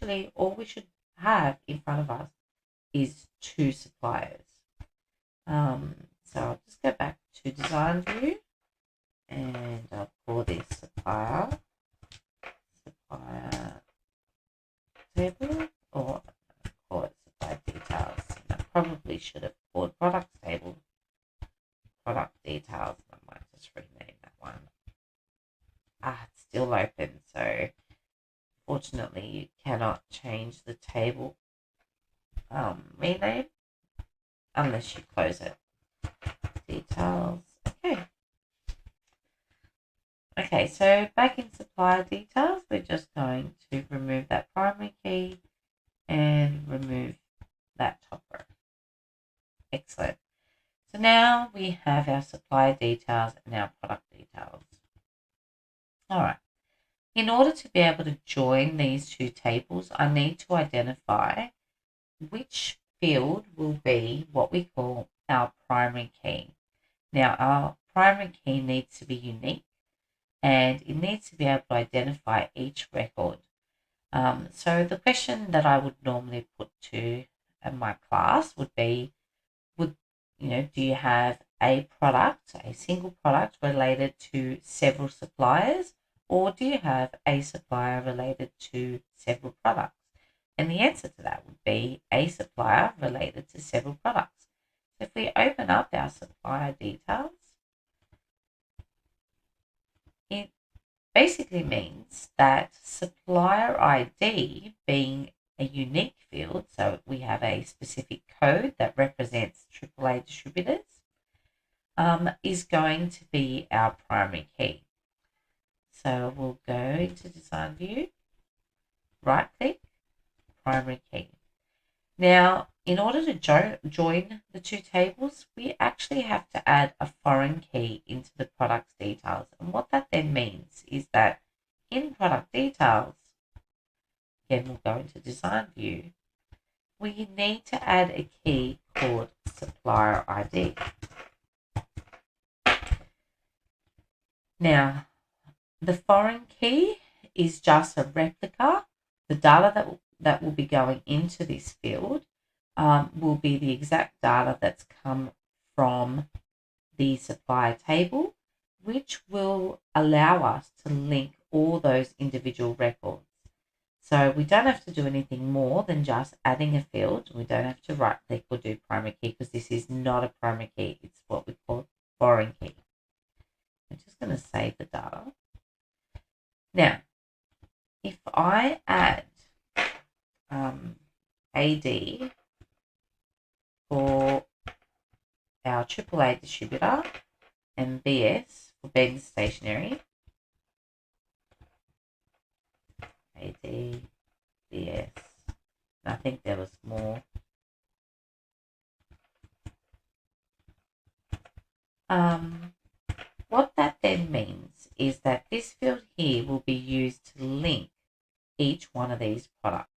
actually all we should have in front of us is two suppliers. So I'll just go back to design view and I'll call this supplier table, or call it supply details. I probably should have called product table product details. I might just rename that one. It's still open, so fortunately you cannot change the table rename unless you close it. Details. Okay, so back in supplier details, we're just going to remove that primary key and remove that top row. Excellent. So now we have our supplier details and our product details. All right. In order to be able to join these two tables, I need to identify which field will be what we call our primary key. Now, our primary key needs to be unique, and it needs to be able to identify each record. So the question that I would normally put to my class would be, do you have a product, a single product related to several suppliers, or do you have a supplier related to several products? And the answer to that would be a supplier related to several products. So if we open up our supplier details, it basically means that supplier ID being a unique field, so we have a specific code that represents AAA distributors, is going to be our primary key. So we'll go into design view, right click, primary key. Now, in order to join the two tables, we actually have to add a foreign key into the product's details. And what that then means is that in product details, again, we'll go into design view, we need to add a key called supplier ID. Now, the foreign key is just a replica. The data that will be going into this field will be the exact data that's come from the supplier table, which will allow us to link all those individual records. So we don't have to do anything more than just adding a field. We don't have to right click or do primary key, because this is not a primary key. It's what we call foreign key. I'm just going to save the data. Now, if I add AD for our AAA distributor and BS for being stationary, AD, BS, and I think there was more. What that then means is that this field here will be used to link each one of these products.